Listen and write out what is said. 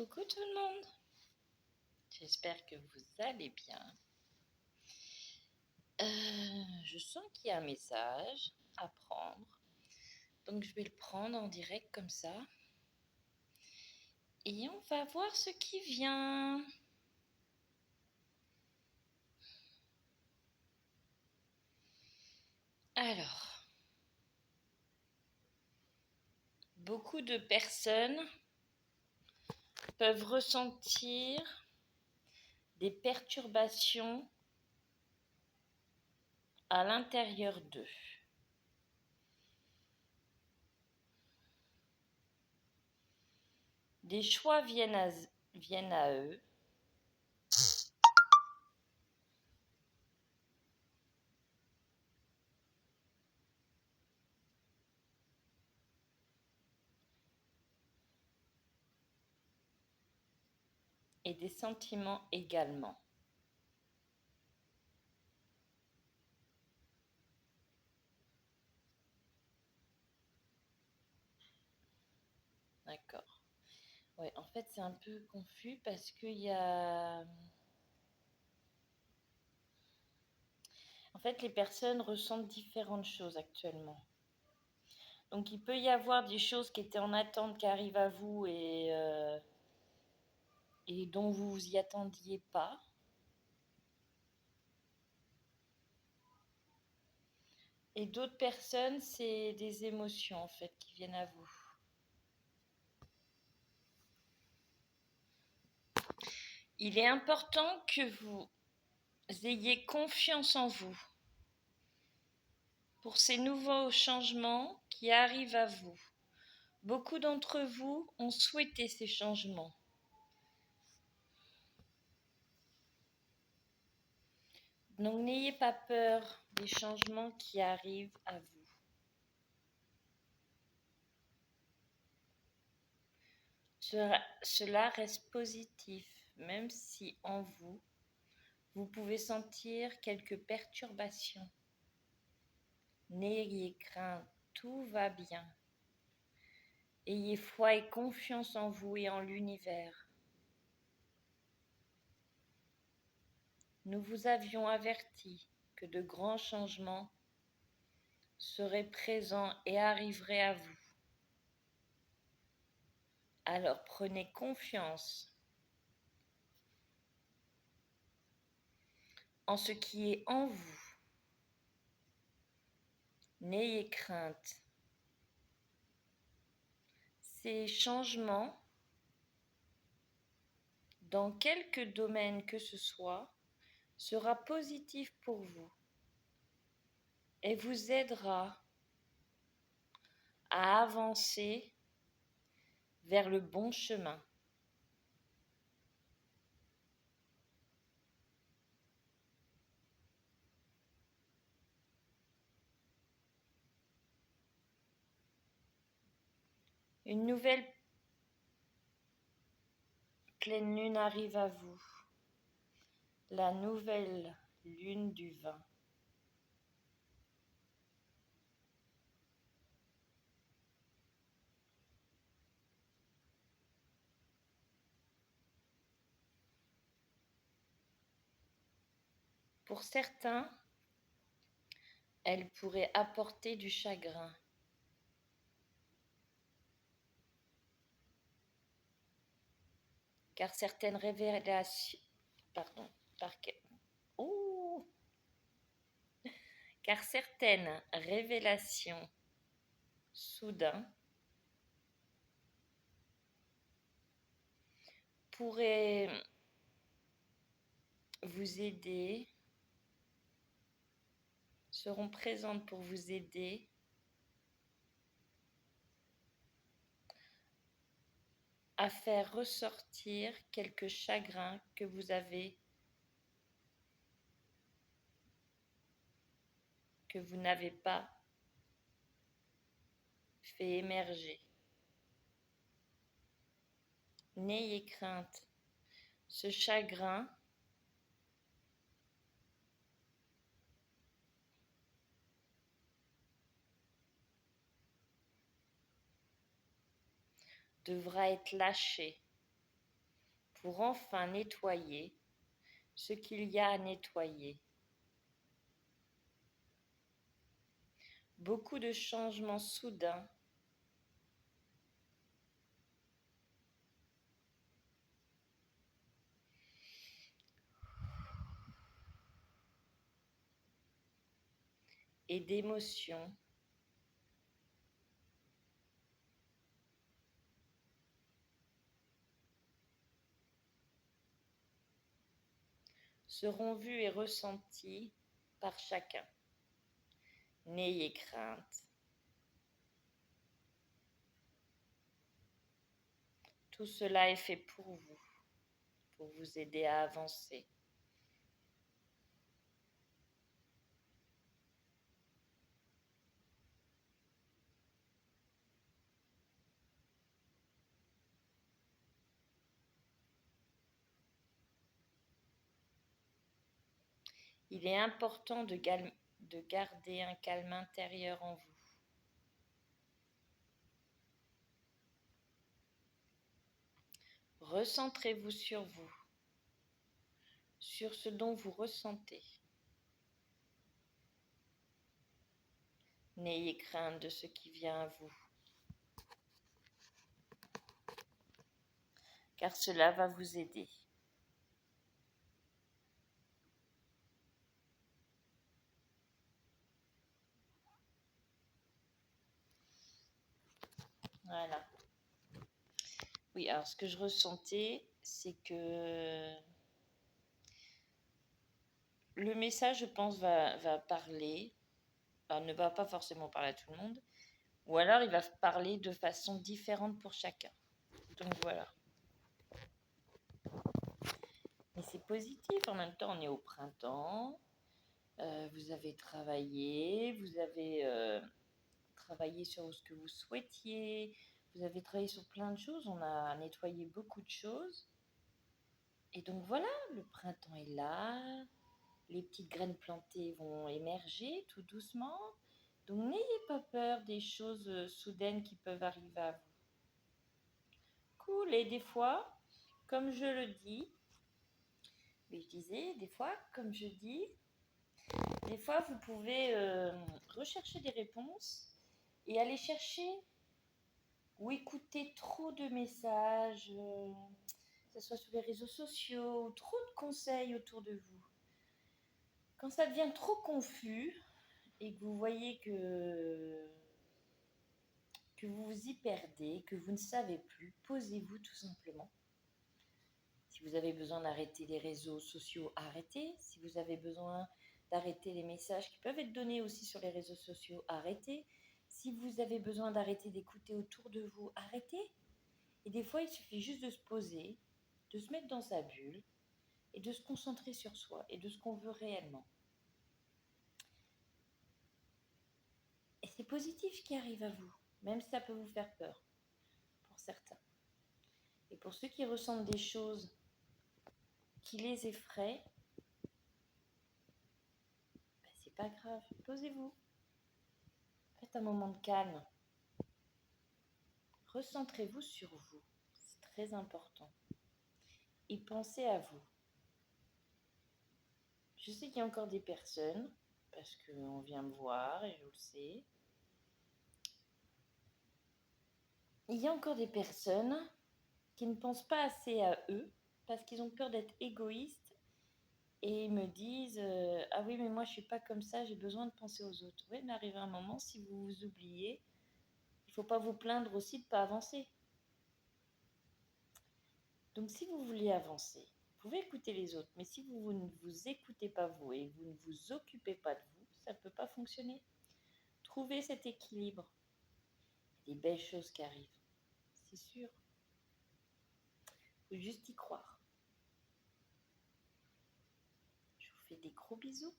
Coucou tout le monde, j'espère que vous allez bien. Je sens qu'il y a un message à prendre, donc je vais le prendre en direct comme ça. Et on va voir ce qui vient. Alors, beaucoup de personnes peuvent ressentir des perturbations à l'intérieur d'eux. Des choix viennent à eux. Et des sentiments également. D'accord. Ouais, en fait, c'est un peu confus parce qu'il y a... En fait, les personnes ressentent différentes choses actuellement. Donc, il peut y avoir des choses qui étaient en attente qui arrivent à vous et dont vous vous y attendiez pas. Et d'autres personnes, c'est des émotions en fait qui viennent à vous. Il est important que vous ayez confiance en vous pour ces nouveaux changements qui arrivent à vous. Beaucoup d'entre vous ont souhaité ces changements. Donc n'ayez pas peur des changements qui arrivent à vous. Cela reste positif, même si en vous, vous pouvez sentir quelques perturbations. N'ayez crainte, tout va bien. Ayez foi et confiance en vous et en l'univers. Nous vous avions averti que de grands changements seraient présents et arriveraient à vous. Alors prenez confiance en ce qui est en vous. N'ayez crainte. Ces changements, dans quelque domaine que ce soit, sera positif pour vous et vous aidera à avancer vers le bon chemin. Une nouvelle pleine lune arrive à vous, la nouvelle lune du vin. Pour certains, elle pourrait apporter du chagrin. Car certaines révélations, car certaines révélations soudain pourraient vous aider, seront présentes pour vous aider à faire ressortir quelques chagrins que vous avez, que vous n'avez pas fait émerger. N'ayez crainte, ce chagrin devra être lâché pour enfin nettoyer ce qu'il y a à nettoyer. Beaucoup de changements soudains et d'émotions seront vus et ressentis par chacun. N'ayez crainte. Tout cela est fait pour vous aider à avancer. Il est important de garder un calme intérieur en vous. Recentrez-vous sur vous, sur ce dont vous ressentez. N'ayez crainte de ce qui vient à vous, car cela va vous aider. Voilà. Oui, alors ce que je ressentais, c'est que le message, je pense, va parler, enfin, ne va pas forcément parler à tout le monde, ou alors il va parler de façon différente pour chacun. Donc voilà. Mais c'est positif, en même temps on est au printemps, vous avez travaillé, vous avez travaillé sur ce que vous souhaitiez, vous avez travaillé sur plein de choses, on a nettoyé beaucoup de choses. Et donc voilà, le printemps est là, les petites graines plantées vont émerger tout doucement. Donc n'ayez pas peur des choses soudaines qui peuvent arriver à vous. Cool, et des fois, comme je le dis, mais je disais, des fois, comme je dis, des fois vous pouvez rechercher des réponses et aller chercher ou écouter trop de messages, que ce soit sur les réseaux sociaux, ou trop de conseils autour de vous. Quand ça devient trop confus et que vous voyez que vous vous y perdez, que vous ne savez plus, posez-vous tout simplement. Si vous avez besoin d'arrêter les réseaux sociaux, arrêtez. Si vous avez besoin d'arrêter les messages qui peuvent être donnés aussi sur les réseaux sociaux, arrêtez. Si vous avez besoin d'arrêter d'écouter autour de vous, arrêtez. Et des fois, il suffit juste de se poser, de se mettre dans sa bulle et de se concentrer sur soi et de ce qu'on veut réellement. Et c'est positif ce qui arrive à vous, même si ça peut vous faire peur, pour certains. Et pour ceux qui ressentent des choses qui les effraient, ben c'est pas grave, posez-vous. Faites un moment de calme. Recentrez-vous sur vous, c'est très important. Et pensez à vous. Je sais qu'il y a encore des personnes, parce qu'on vient me voir et je le sais, il y a encore des personnes qui ne pensent pas assez à eux parce qu'ils ont peur d'être égoïstes et me disent ah oui, mais moi je suis pas comme ça, j'ai besoin de penser aux autres. Oui, mais arrive un moment, si vous vous oubliez, il ne faut pas vous plaindre aussi de ne pas avancer. Donc si vous voulez avancer, vous pouvez écouter les autres, mais si vous ne vous écoutez pas vous et vous ne vous occupez pas de vous, ça ne peut pas fonctionner. Trouvez cet équilibre. Il y a des belles choses qui arrivent, c'est sûr. Il faut juste y croire. Je vous fais des gros bisous.